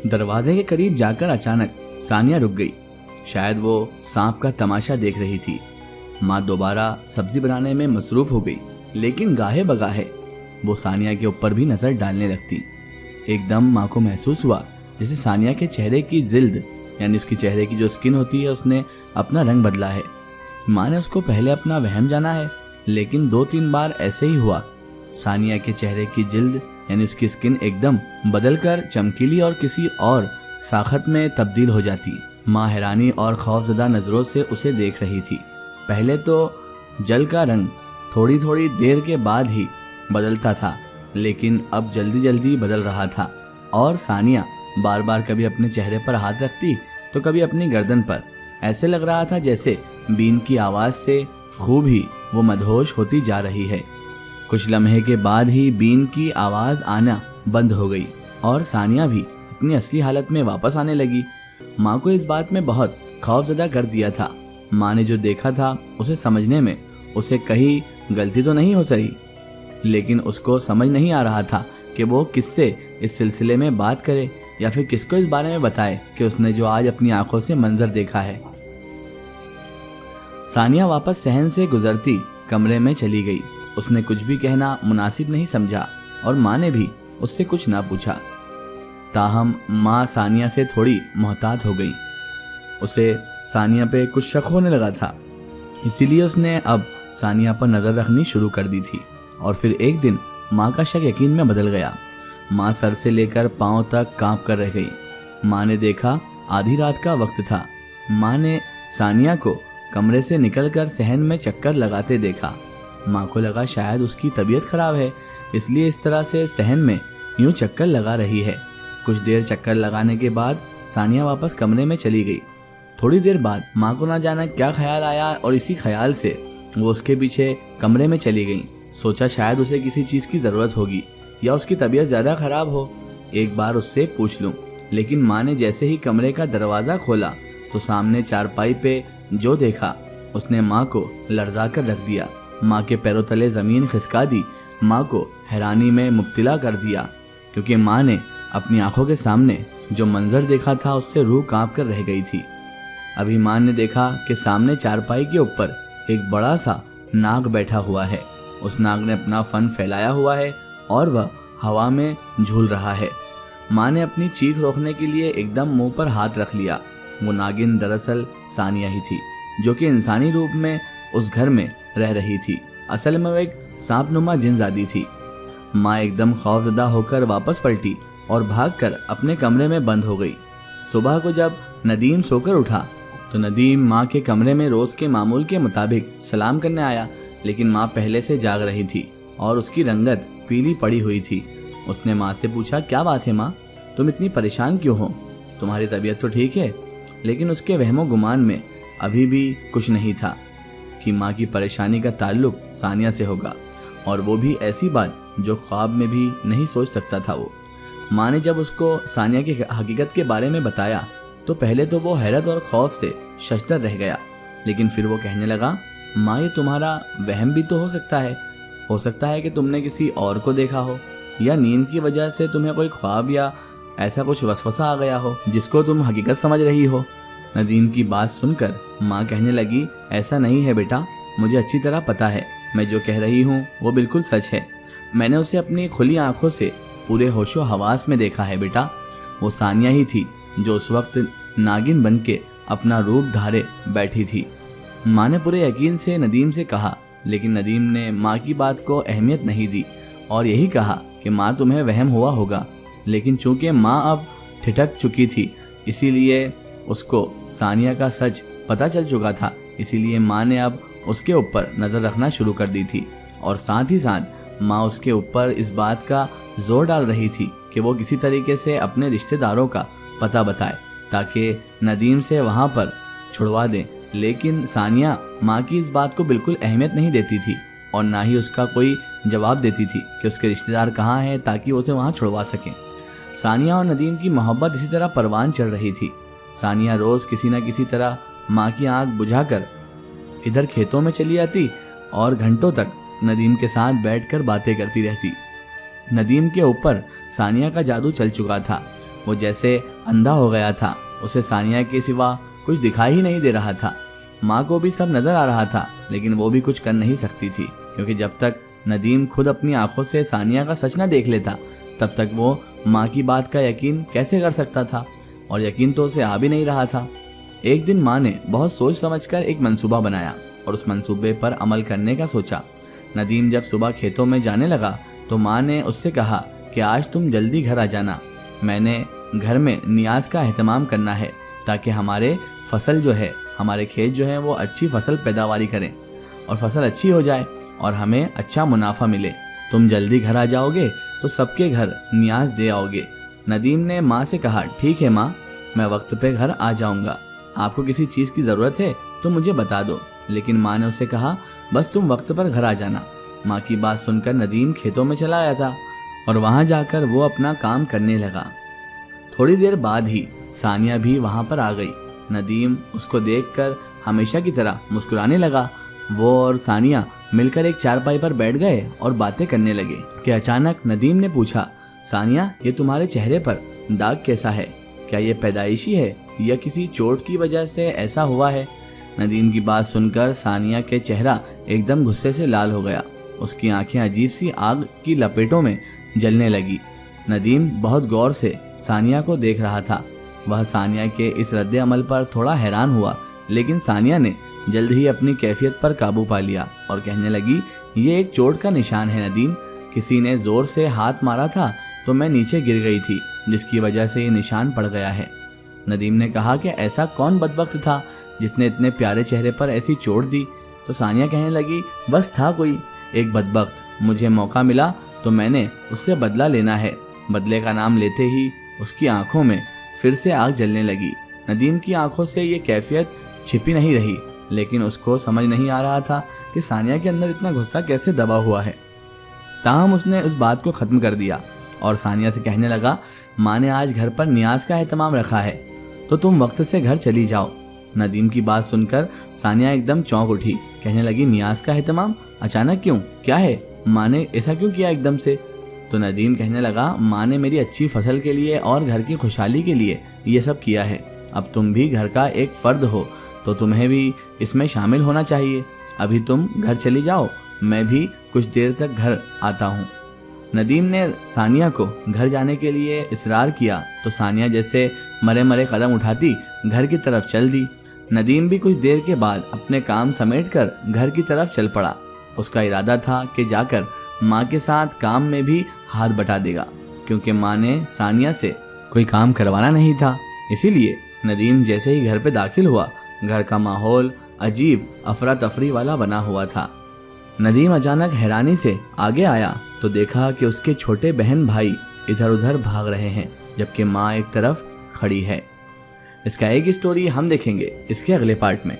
दरवाजे के करीब जाकर अचानक सानिया रुक गई। शायद वो सांप का तमाशा देख रही थी। माँ दोबारा सब्जी बनाने में मसरूफ हो गई, लेकिन गाहे बगाहे वो सानिया के ऊपर भी नजर डालने लगती। एकदम माँ को महसूस हुआ जैसे सानिया के चेहरे की जिल्द, यानी उसकी चेहरे की जो स्किन होती है, उसने अपना रंग बदला है। माँ ने उसको पहले अपना वहम जाना है, लेकिन 2-3 बार ऐसे ही हुआ। सानिया के चेहरे की जिल्द यानी उसकी स्किन एकदम बदलकर चमकीली और किसी और साखत में तब्दील हो जाती। माँ हैरानी और खौफजदा नज़रों से उसे देख रही थी। पहले तो जल का रंग थोड़ी थोड़ी देर के बाद ही बदलता था, लेकिन अब जल्दी जल्दी बदल रहा था। और सानिया बार बार कभी अपने चेहरे पर हाथ रखती तो कभी अपनी गर्दन पर। ऐसे लग रहा था जैसे बीन की आवाज़ से खूब ही वो मदहोश होती जा रही है। कुछ लम्हे के बाद ही बीन की आवाज़ आना बंद हो गई और सानिया भी अपनी असली हालत में वापस आने लगी। माँ को इस बात में बहुत खौफजदा कर दिया था। माँ ने जो देखा था उसे समझने में उसे कहीं गलती तो नहीं हो सही, लेकिन उसको समझ नहीं आ रहा था कि वो किससे इस सिलसिले में बात करे या फिर किसको इस बारे में बताए कि उसने जो आज अपनी आंखों से मंजर देखा है। सानिया वापस सहन से गुजरती कमरे में चली गई। उसने कुछ भी कहना मुनासिब नहीं समझा और माँ ने भी उससे कुछ ना पूछा। ताहम माँ सानिया से थोड़ी मोहतात हो गई। उसे सानिया पे कुछ शक होने लगा था, इसीलिए उसने अब सानिया पर नज़र रखनी शुरू कर दी थी। और फिर एक दिन माँ का शक यकीन में बदल गया। माँ सर से लेकर पाँव तक कांप कर रह गई। माँ ने देखा आधी रात का वक्त था। माँ ने सानिया को कमरे से निकलकर सहन में चक्कर लगाते देखा। माँ को लगा शायद उसकी तबीयत खराब है, इसलिए इस तरह से सहन में यूं चक्कर लगा रही है। कुछ देर चक्कर लगाने के बाद सानिया वापस कमरे में चली गई। थोड़ी देर बाद माँ को ना जाना क्या ख्याल आया और इसी ख्याल से वो उसके पीछे कमरे में चली गई। सोचा शायद उसे किसी चीज़ की ज़रूरत होगी या उसकी तबीयत ज़्यादा ख़राब हो, एक बार उससे पूछ लूँ। लेकिन माँ ने जैसे ही कमरे का दरवाज़ा खोला तो सामने चारपाई पे जो देखा उसने माँ को लर्जा कर रख दिया। माँ के पैरों तले ज़मीन खिसका दी। माँ को हैरानी में मुब्तला कर दिया, क्योंकि माँ ने अपनी आंखों के सामने जो मंजर देखा था उससे रूह कांप कर रह गई थी। अभी माँ ने देखा कि सामने चारपाई के ऊपर एक बड़ा सा नाग बैठा हुआ है। उस नाग ने अपना फन फैलाया हुआ है और वह हवा में झूल रहा है। माँ ने अपनी चीख रोकने के लिए एकदम मुंह पर हाथ रख लिया। वो नागिन दरअसल सानिया ही थी, जो कि इंसानी रूप में उस घर में रह रही थी। असल में वो एक सांपनुमा जिनजादी थी। माँ एकदम खौफजदा होकर वापस पलटी और भागकर अपने कमरे में बंद हो गई। सुबह को जब नदीम सोकर उठा तो नदीम माँ के कमरे में रोज़ के मामूल के मुताबिक सलाम करने आया, लेकिन माँ पहले से जाग रही थी और उसकी रंगत पीली पड़ी हुई थी। उसने माँ से पूछा, क्या बात है माँ, तुम इतनी परेशान क्यों हो? तुम्हारी तबीयत तो ठीक है? लेकिन उसके वहमो गुमान में अभी भी कुछ नहीं था कि माँ की परेशानी का ताल्लुक सानिया से होगा, और वो भी ऐसी बात जो ख्वाब में भी नहीं सोच सकता था वो। माँ ने जब उसको सानिया की हकीकत के बारे में बताया तो पहले तो वो हैरत और खौफ से शशदर रह गया, लेकिन फिर वो कहने लगा, माँ ये तुम्हारा वहम भी तो हो सकता है कि तुमने किसी और को देखा हो, या नींद की वजह से तुम्हें कोई ख्वाब या ऐसा कुछ वसवसा आ गया हो जिसको तुम हकीकत समझ रही हो। नदीम की बात सुनकर माँ कहने लगी, ऐसा नहीं है बेटा, मुझे अच्छी तरह पता है मैं जो कह रही हूँ वो बिल्कुल सच है। मैंने उसे अपनी खुली आंखों से पूरे होशो हवास में देखा है बेटा। वो सानिया ही थी जो उस वक्त नागिन बन के अपना रूप धारे बैठी थी। माँ ने पूरे यकीन से नदीम से कहा, लेकिन नदीम ने माँ की बात को अहमियत नहीं दी और यही कहा कि माँ तुम्हें वहम हुआ होगा। लेकिन चूंकि माँ अब ठिठक चुकी थी, इसीलिए उसको सानिया का सच पता चल चुका था, इसीलिए माँ ने अब उसके ऊपर नज़र रखना शुरू कर दी थी। और साथ ही साथ माँ उसके ऊपर इस बात का जोर डाल रही थी कि वो किसी तरीके से अपने रिश्तेदारों का पता बताए ताकि नदीम से वहाँ पर छुड़वा दें। लेकिन सानिया माँ की इस बात को बिल्कुल अहमियत नहीं देती थी और ना ही उसका कोई जवाब देती थी कि उसके रिश्तेदार कहाँ हैं ताकि उसे वहाँ छुड़वा सकें। सानिया और नदीम की मोहब्बत इसी तरह परवान चढ़ रही थी। सानिया रोज़ किसी न किसी तरह माँ की आंख बुझाकर इधर खेतों में चली आती और घंटों तक नदीम के साथ बैठकर बातें करती रहती। नदीम के ऊपर सानिया का जादू चल चुका था। وہ جیسے اندھا ہو گیا تھا، اسے ثانیہ کے سوا کچھ دکھائی ہی نہیں دے رہا تھا۔ ماں کو بھی سب نظر آ رہا تھا، لیکن وہ بھی کچھ کر نہیں سکتی تھی، کیونکہ جب تک ندیم خود اپنی آنکھوں سے ثانیہ کا سچ نہ دیکھ لیتا تب تک وہ ماں کی بات کا یقین کیسے کر سکتا تھا، اور یقین تو اسے آ بھی نہیں رہا تھا۔ ایک دن ماں نے بہت سوچ سمجھ کر ایک منصوبہ بنایا اور اس منصوبے پر عمل کرنے کا سوچا۔ ندیم جب صبح کھیتوں میں جانے لگا تو ماں نے اس سے کہا کہ آج تم جلدی گھر آ جانا، میں نے گھر میں نیاز کا اہتمام کرنا ہے تاکہ ہمارے کھیت جو ہیں وہ اچھی فصل پیداواری کریں اور فصل اچھی ہو جائے اور ہمیں اچھا منافع ملے۔ تم جلدی گھر آ جاؤ گے تو سب کے گھر نیاز دے آؤ گے۔ ندیم نے ماں سے کہا ٹھیک ہے ماں، میں وقت پہ گھر آ جاؤں گا، آپ کو کسی چیز کی ضرورت ہے تو مجھے بتا دو۔ لیکن ماں نے اسے کہا بس تم وقت پر گھر آ جانا۔ ماں کی بات سن کر ندیم کھیتوں میں چلا آیا تھا اور وہاں جا کر وہ اپنا کام کرنے لگا۔ تھوڑی دیر بعد ہی ثانیہ بھی وہاں پر آ گئی۔ ندیم اس کو دیکھ کر ہمیشہ کی طرح مسکرانے لگا۔ وہ اور ثانیہ مل کر ایک چارپائی پر بیٹھ گئے اور باتیں کرنے لگے کہ اچانک ندیم نے پوچھا ثانیہ، یہ تمہارے چہرے پر داغ کیسا ہے؟ کیا یہ پیدائشی ہے یا کسی چوٹ کی وجہ سے ایسا ہوا ہے؟ ندیم کی بات سن کر ثانیہ کے چہرہ ایک دم غصے سے لال ہو گیا۔ اس کی آنکھیں عجیب سی آگ کی لپیٹوں میں جلنے لگی۔ ندیم بہت غور سے ثانیہ کو دیکھ رہا تھا۔ وہ ثانیہ کے اس رد عمل پر تھوڑا حیران ہوا، لیکن ثانیہ نے جلد ہی اپنی کیفیت پر قابو پا لیا اور کہنے لگی یہ ایک چوٹ کا نشان ہے ندیم، کسی نے زور سے ہاتھ مارا تھا تو میں نیچے گر گئی تھی، جس کی وجہ سے یہ نشان پڑ گیا ہے۔ ندیم نے کہا کہ ایسا کون بدبخت تھا جس نے اتنے پیارے چہرے پر ایسی چوٹ دی؟ تو ثانیہ کہنے لگی بس تھا کوئی ایک بدبخت، مجھے موقع ملا تو میں نے اس سے بدلہ لینا ہے۔ بدلے کا نام لیتے ہی اس کی آنکھوں میں پھر سے آگ جلنے لگی۔ ندیم کی آنکھوں سے یہ کیفیت چھپی نہیں رہی، لیکن اس کو سمجھ نہیں آ رہا تھا کہ ثانیہ کے اندر اتنا غصہ کیسے دبا ہوا ہے۔ تاہم اس نے اس بات کو ختم کر دیا اور ثانیہ سے کہنے لگا ماں نے آج گھر پر نیاز کا اہتمام رکھا ہے تو تم وقت سے گھر چلی جاؤ۔ ندیم کی بات سن کر ثانیہ ایک دم چونک اٹھی، کہنے لگی نیاز کا اہتمام؟ اچانک کیوں؟ کیا ہے؟ ماں نے ایسا کیوں کیا ایک دم سے؟ تو ندیم کہنے لگا ماں نے میری اچھی فصل کے لیے اور گھر کی خوشحالی کے لیے یہ سب کیا ہے۔ اب تم بھی گھر کا ایک فرد ہو تو تمہیں بھی اس میں شامل ہونا چاہیے۔ ابھی تم گھر چلی جاؤ، میں بھی کچھ دیر تک گھر آتا ہوں۔ ندیم نے ثانیہ کو گھر جانے کے لیے اصرار کیا تو ثانیہ جیسے مرے مرے قدم اٹھاتی گھر کی طرف چل دی۔ ندیم بھی کچھ دیر کے بعد اپنے کام سمیٹ کر گھر کی طرف چل پڑا۔ اس کا ارادہ تھا کہ جا کر ماں کے ساتھ کام میں بھی ہاتھ بٹا دے گا، کیونکہ ماں نے ثانیہ سے کوئی کام کروانا نہیں تھا۔ اسی لیے ندیم جیسے ہی گھر پہ داخل ہوا، گھر کا ماحول عجیب افراتفری والا بنا ہوا تھا۔ ندیم اچانک حیرانی سے آگے آیا تو دیکھا کہ اس کے چھوٹے بہن بھائی ادھر ادھر بھاگ رہے ہیں، جبکہ ماں ایک طرف کھڑی ہے۔ اس کا ایک سٹوری ہم دیکھیں گے اس کے اگلے پارٹ میں۔